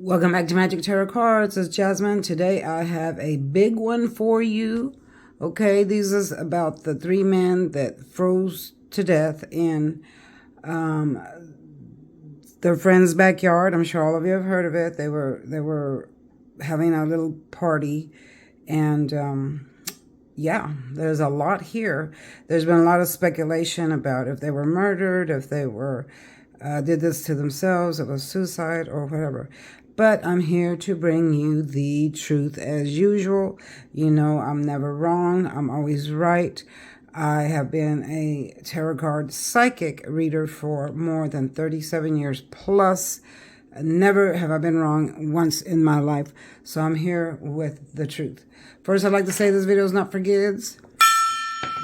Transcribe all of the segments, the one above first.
Welcome back to Magic Tarot Cards. It's Jasmine. Today I have a big one for you. Okay, this is about the three men that froze to death in their friend's backyard. I'm sure all of you have heard of it. They were having a little party, and yeah, there's a lot here. There's been a lot of speculation about if they were murdered, if they were did this to themselves, it was suicide or whatever. But I'm here to bring you the truth as usual. You know, I'm never wrong. I'm always right. I have been a tarot card psychic reader for more than 37 years plus. Never have I been wrong once in my life. So I'm here with the truth. First, I'd like to say this video is not for kids.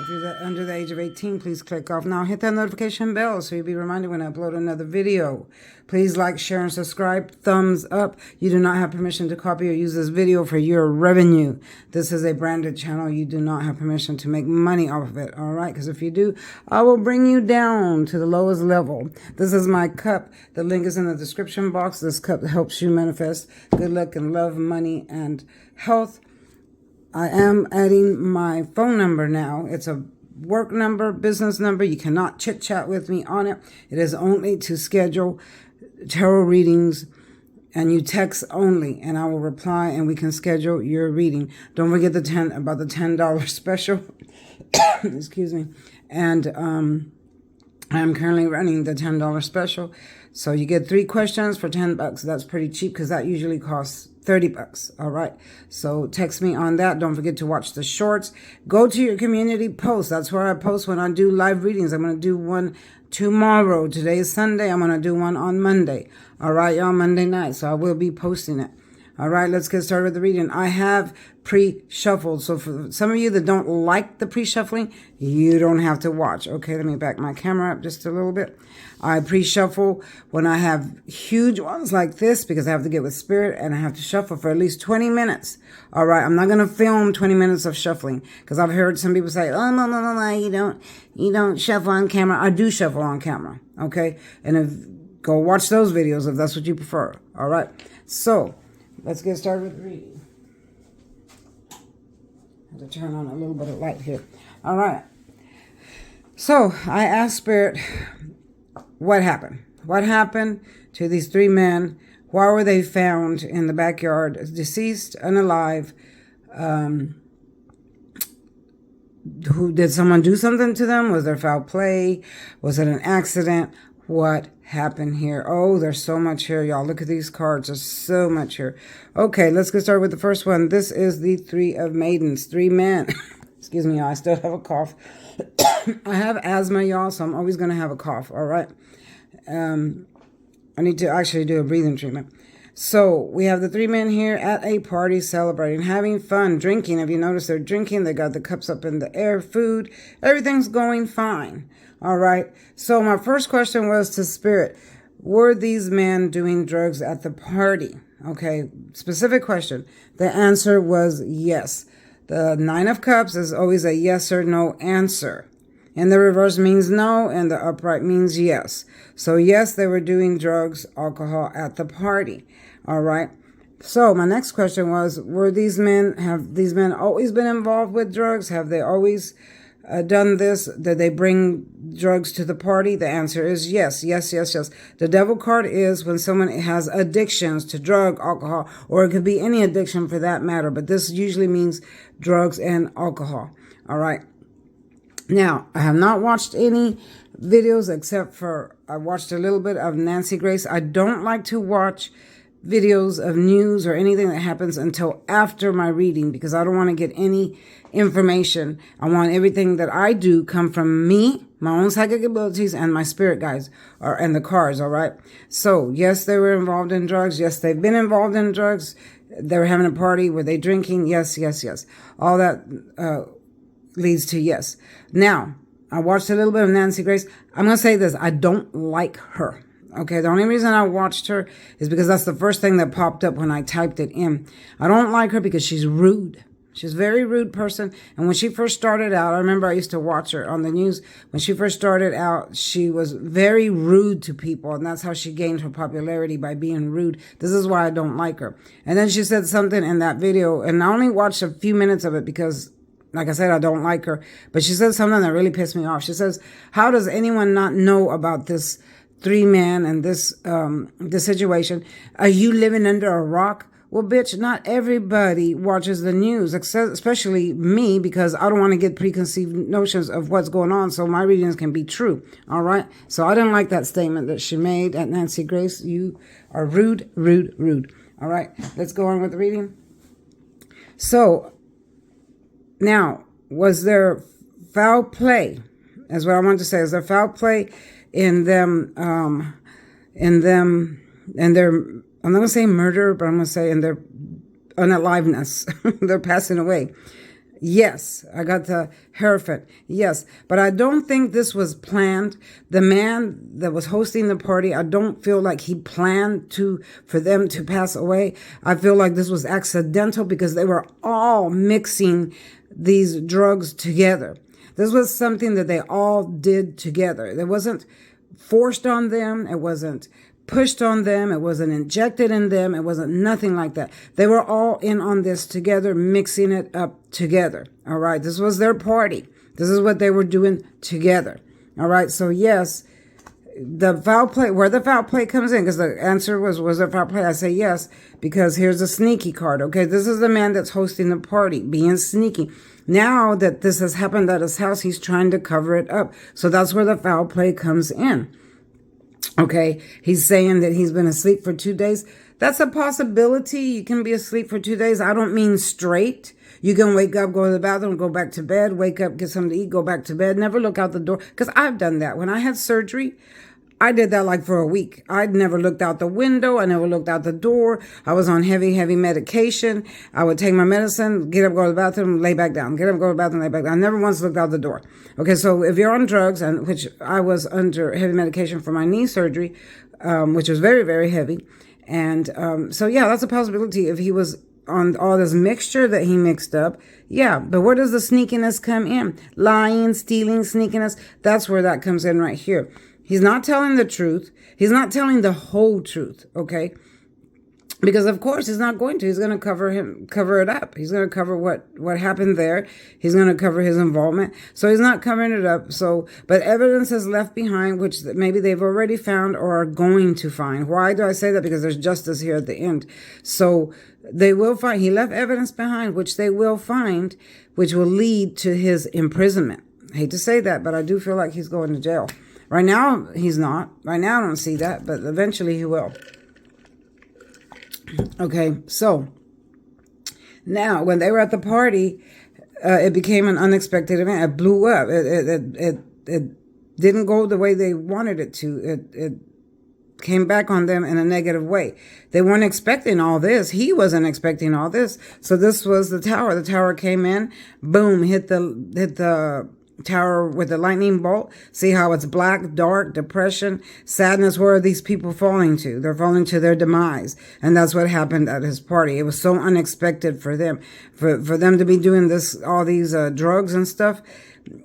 If you're under the age of 18, please click off now. Hit that notification bell so you'll be reminded when I upload another video. Please like, share, and subscribe. Thumbs up. You do not have permission to copy or use this video for your revenue. This is a branded channel. You do not have permission to make money off of it, all right? Because if you do, I will bring you down to the lowest level. This is my cup. The link is in the description box. This cup helps you manifest good luck and love, money, and health. I am adding my phone number now. It's a work number, business number. You cannot chit-chat with me on it. It is only to schedule tarot readings, and you text only, and I will reply, and we can schedule your reading. Don't forget the $10 special. Excuse me. And I am currently running the $10 special. So you get 3 questions for $10. That's pretty cheap because that usually costs $30. All right. So text me on that. Don't forget to watch the shorts. Go to your community post. That's where I post when I do live readings. I'm going to do one tomorrow. Today is Sunday. I'm going to do one on Monday. All right, y'all, Monday night. So I will be posting it. All right, let's get started with the reading. I have pre-shuffled. So for some of you that don't like the pre-shuffling, you don't have to watch. Okay, let me back my camera up just a little bit. I pre-shuffle when I have huge ones like this because I have to get with spirit and I have to shuffle for at least 20 minutes. All right, I'm not going to film 20 minutes of shuffling because I've heard some people say, oh, no, you don't shuffle on camera. I do shuffle on camera. Okay, and go watch those videos if that's what you prefer. All right, so let's get started with the reading. I have to turn on a little bit of light here. All right. So I asked Spirit, what happened? What happened to these 3 men? Why were they found in the backyard, deceased, unalive? Did someone do something to them? Was there foul play? Was it an accident? What happened here? Oh, there's so much here, y'all. Look at these cards. There's so much here. Okay, let's get started with the first one. This is the 3 of Maidens, 3 men. Excuse me, y'all. I still have a cough. I have asthma, y'all, so I'm always going to have a cough, all right? I need to actually do a breathing treatment. So we have the 3 men here at a party celebrating, having fun, drinking. If you notice, they're drinking. They got the cups up in the air, food. Everything's going fine. All right. So my first question was to Spirit. Were these men doing drugs at the party? Okay. Specific question. The answer was yes. The 9 of Cups is always a yes or no answer. And the reverse means no, and the upright means yes. So yes, they were doing drugs, alcohol at the party. All right. So my next question was, have these men always been involved with drugs? Have they always done this? Did they bring drugs to the party? The answer is yes, yes, yes, yes. The devil card is when someone has addictions to drug, alcohol, or it could be any addiction for that matter. But this usually means drugs and alcohol. All right. Now, I have not watched any videos except for I watched a little bit of Nancy Grace. I don't like to watch videos of news or anything that happens until after my reading because I don't want to get any information. I want everything that I do come from me, my own psychic abilities, and my spirit guides and the cards, all right? So, yes, they were involved in drugs. Yes, they've been involved in drugs. They were having a party. Were they drinking? Yes, yes, yes. All that leads to yes. Now, I watched a little bit of Nancy Grace. I'm going to say this. I don't like her. Okay, the only reason I watched her is because that's the first thing that popped up when I typed it in. I don't like her because she's rude. She's a very rude person. And when she first started out, I remember I used to watch her on the news. When she first started out, she was very rude to people. And that's how she gained her popularity, by being rude. This is why I don't like her. And then she said something in that video. And I only watched a few minutes of it because, like I said, I don't like her. But she said something that really pissed me off. She says, how does anyone not know about this 3 man and this situation? Are you living under a rock? Well, bitch, not everybody watches the news, especially me, because I don't want to get preconceived notions of what's going on, so my readings can be true, all right? So I didn't like that statement that she made at Nancy Grace. You are rude, rude, rude. All right, let's go on with the reading. So, now, was there foul play? That's what I wanted to say. Is there foul play in them, and their, I'm not going to say murder, but I'm going to say in their unaliveness. They're passing away. Yes, I got the Hierophant. Yes, but I don't think this was planned. The man that was hosting the party, I don't feel like he planned for them to pass away. I feel like this was accidental because they were all mixing these drugs together. This was something that they all did together. It wasn't forced on them. It wasn't pushed on them. It wasn't injected in them. It wasn't nothing like that. They were all in on this together, mixing it up together. All right. This was their party. This is what they were doing together. All right. So yes, the foul play, where the foul play comes in, because the answer was there foul play? I say yes, because here's a sneaky card. Okay. This is the man that's hosting the party, being sneaky. Now that this has happened at his house, he's trying to cover it up. So that's where the foul play comes in. Okay, he's saying that he's been asleep for 2 days. That's a possibility. You can be asleep for 2 days. I don't mean straight. You can wake up, go to the bathroom, go back to bed, wake up, get something to eat, go back to bed, never look out the door. Because I've done that. When I had surgery, I did that like for a week. I'd never looked out the window. I never looked out the door. I was on heavy, heavy medication. I would take my medicine, get up, go to the bathroom, lay back down. Get up, go to the bathroom, lay back down. I never once looked out the door. Okay, so if you're on drugs, and which I was under heavy medication for my knee surgery, which was very, very heavy. And so, yeah, that's a possibility if he was on all this mixture that he mixed up. Yeah, but where does the sneakiness come in? Lying, stealing, sneakiness. That's where that comes in right here. He's not telling the truth. He's not telling the whole truth, okay? Because of course he's not going to. He's going to cover it up. He's going to cover what happened there. He's going to cover his involvement. So he's not covering it up. So, but evidence is left behind, which maybe they've already found or are going to find. Why do I say that? Because there's justice here at the end. So they will find. He left evidence behind, which they will find, which will lead to his imprisonment. I hate to say that, but I do feel like he's going to jail. Right now, he's not. Right now, I don't see that, but eventually he will. Okay, so now when they were at the party, it became an unexpected event. It blew up. It didn't go the way they wanted it to. It came back on them in a negative way. They weren't expecting all this. He wasn't expecting all this. So this was the tower. The tower came in, boom, hit the tower with the lightning bolt. See how it's black, dark, depression, sadness. Where are these people falling to? They're falling to their demise. And that's what happened at his party. It was so unexpected for them. For them to be doing this, all these drugs and stuff.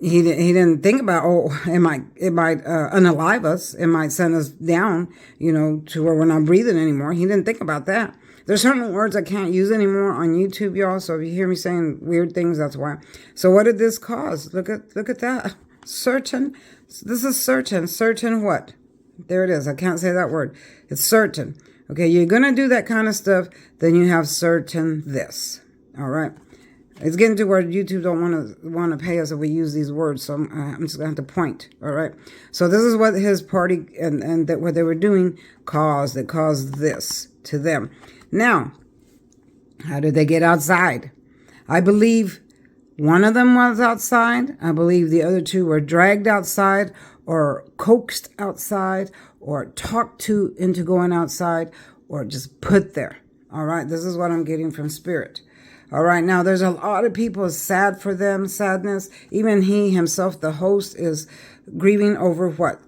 He didn't think about, it might unalive us. It might send us down, to where we're not breathing anymore. He didn't think about that. There's certain words I can't use anymore on YouTube, y'all. So if you hear me saying weird things, that's why. So what did this cause? Look at that. Certain. This is certain. Certain what? There it is. I can't say that word. It's certain. Okay, you're going to do that kind of stuff, then you have certain this. All right. It's getting to where YouTube don't want to pay us if we use these words. So I'm just going to have to point. All right. So this is what his party and that what they were doing caused. It caused this to them. Now, how did they get outside? I believe one of them was outside. I believe the other two were dragged outside or coaxed outside or talked to into going outside or just put there. All right. This is what I'm getting from Spirit. All right. Now, there's a lot of people sad for them, sadness. Even he himself, the host, is grieving over what?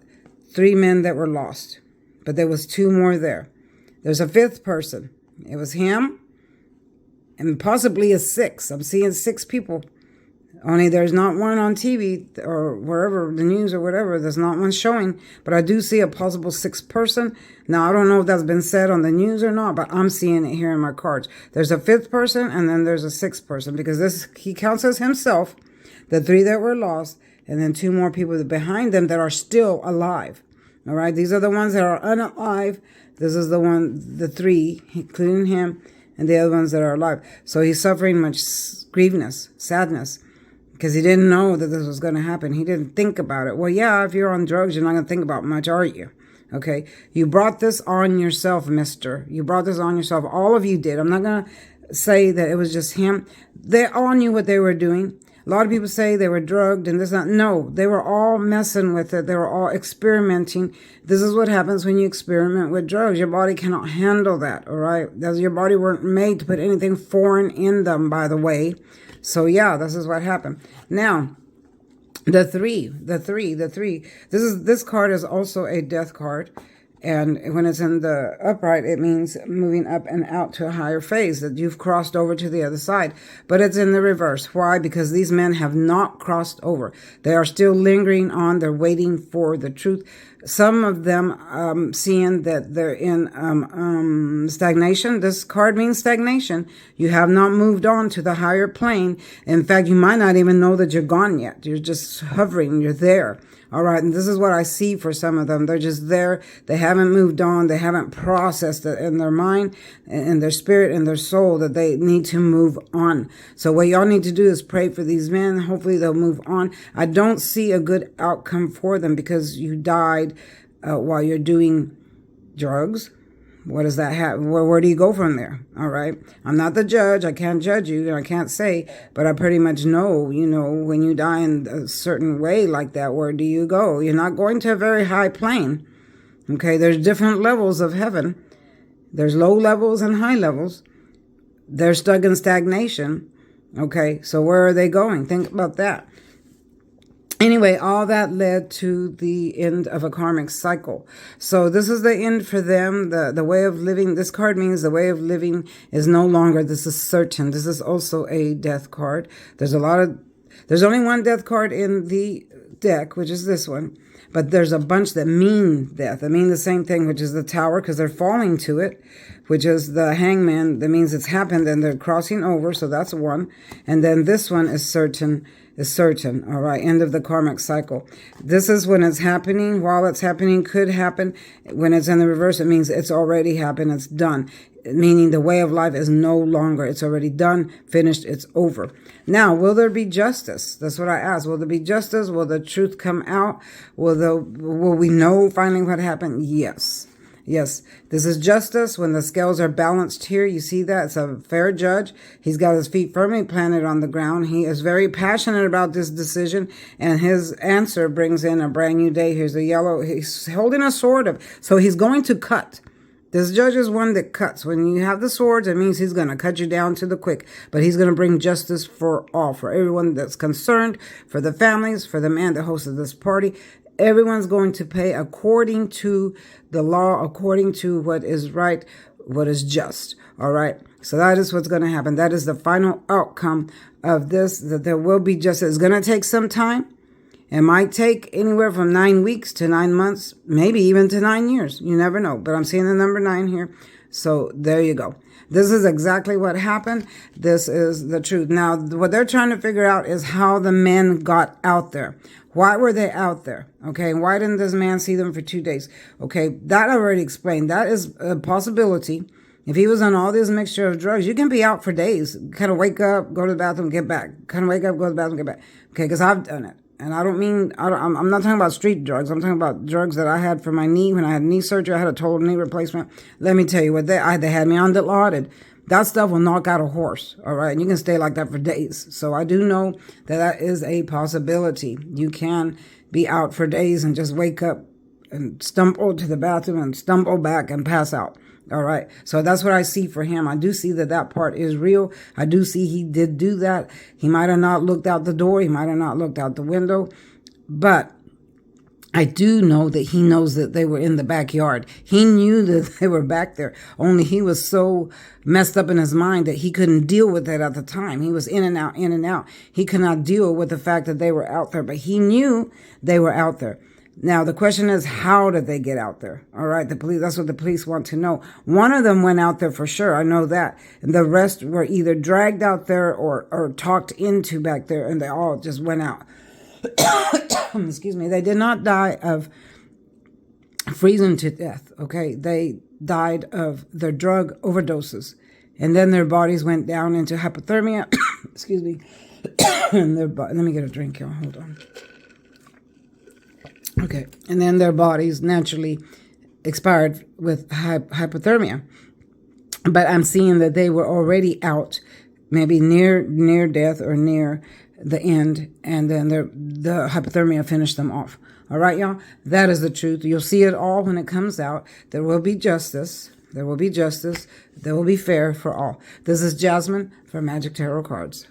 3 men that were lost. But there was 2 more there. There's a 5th person. It was him, and possibly a 6. I'm seeing 6 people. Only there's not one on TV or wherever, the news or whatever. There's not one showing. But I do see a possible 6th person. Now, I don't know if that's been said on the news or not, but I'm seeing it here in my cards. There's a 5th person and then there's a 6th person. Because he counts as himself, the 3 that were lost, and then 2 more people behind them that are still alive. All right? These are the ones that are unalive. This is the 3, including him, and the other ones that are alive. So he's suffering much grievousness, sadness. Because he didn't know that this was going to happen. He didn't think about it. Well, yeah, if you're on drugs, you're not going to think about much, are you? Okay? You brought this on yourself, mister. You brought this on yourself. All of you did. I'm not going to say that it was just him. They all knew what they were doing. A lot of people say they were drugged and this, that. No, they were all messing with it. They were all experimenting. This is what happens when you experiment with drugs. Your body cannot handle that, all right? Your body weren't made to put anything foreign in them, by the way. So yeah, this is what happened. Now, the three. This card is also a death card. And when it's in the upright, it means moving up and out to a higher phase, that you've crossed over to the other side. But it's in the reverse. Why? Because these men have not crossed over. They are still lingering on. They're waiting for the truth. Some of them seeing that they're in stagnation. This card means stagnation. You have not moved on to the higher plane. In fact, you might not even know that you're gone yet. You're just hovering. You're there. All right, and this is what I see for some of them. They're just there. They haven't moved on. They haven't processed it in their mind, in their spirit, in their soul, that they need to move on. So what y'all need to do is pray for these men. Hopefully they'll move on. I don't see a good outcome for them because you died while you're doing drugs. What does that have? Where do you go from there? All right. I'm not the judge. I can't judge you. I can't say, but I pretty much know, when you die in a certain way like that, where do you go? You're not going to a very high plane. Okay. There's different levels of heaven. There's low levels and high levels. They're stuck in stagnation. Okay. So where are they going? Think about that. Anyway, all that led to the end of a karmic cycle. So this is the end for them. The way of living, this card means the way of living is no longer, this is certain. This is also a death card. There's only one death card in the deck, which is this one. But there's a bunch that mean death. They mean the same thing, which is the tower, because they're falling to it, which is the hangman. That means it's happened and they're crossing over. So that's one. And then this one is certain. All right, end of the karmic cycle. This is when it's happening. While it's happening, could happen. When it's in the reverse, it means it's already happened. It's done. Meaning the way of life is no longer. It's already done, finished, it's over. Now, will there be justice? That's what I asked. Will there be justice? Will the truth come out? Will we know finally what happened? Yes. Yes, this is justice. When the scales are balanced here, you see that? It's a fair judge. He's got his feet firmly planted on the ground. He is very passionate about this decision, and his answer brings in a brand new day. Here's a yellow. He's holding a sword so he's going to cut. This judge is one that cuts. When you have the swords, it means he's going to cut you down to the quick. But he's going to bring justice for all, for everyone that's concerned, for the families, for the man that hosted this party. Everyone's going to pay according to the law, according to what is right, what is just. All right. So that is what's going to happen. That is the final outcome of this, that there will be justice. It's going to take some time. It might take anywhere from 9 weeks to 9 months, maybe even to 9 years. You never know. But I'm seeing the number 9 here. So there you go. This is exactly what happened. This is the truth. Now, what they're trying to figure out is how the men got out there. Why were they out there? Okay. Why didn't this man see them for 2 days? Okay. That I already explained. That is a possibility. If he was on all this mixture of drugs, you can be out for days. Kind of wake up, go to the bathroom, get back. Kind of wake up, go to the bathroom, get back. Okay. Because I've done it. And I'm not talking about street drugs. I'm talking about drugs that I had for my knee. When I had knee surgery, I had a total knee replacement. Let me tell you what, they had me on Dilaudid. That stuff will knock out a horse, all right? And you can stay like that for days. So I do know that is a possibility. You can be out for days and just wake up and stumble to the bathroom and stumble back and pass out. All right. So that's what I see for him. I do see that part is real. I do see he did do that. He might have not looked out the door. He might have not looked out the window. But I do know that he knows that they were in the backyard. He knew that they were back there. Only he was so messed up in his mind that he couldn't deal with it at the time. He was in and out, in and out. He could not deal with the fact that they were out there, but he knew they were out there. Now, the question is, how did they get out there? All right, the police, that's what the police want to know. One of them went out there for sure. I know that. And the rest were either dragged out there or talked into back there, and they all just went out. Excuse me. They did not die of freezing to death, okay? They died of their drug overdoses. And then their bodies went down into hypothermia. Excuse me. And let me get a drink here. Hold on. Okay. And then their bodies naturally expired with hypothermia. But I'm seeing that they were already out, maybe near death or near the end, and then the hypothermia finished them off. All right, y'all? That is the truth. You'll see it all when it comes out. There will be justice. There will be justice. There will be fair for all. This is Jasmine for Magic Tarot Cards.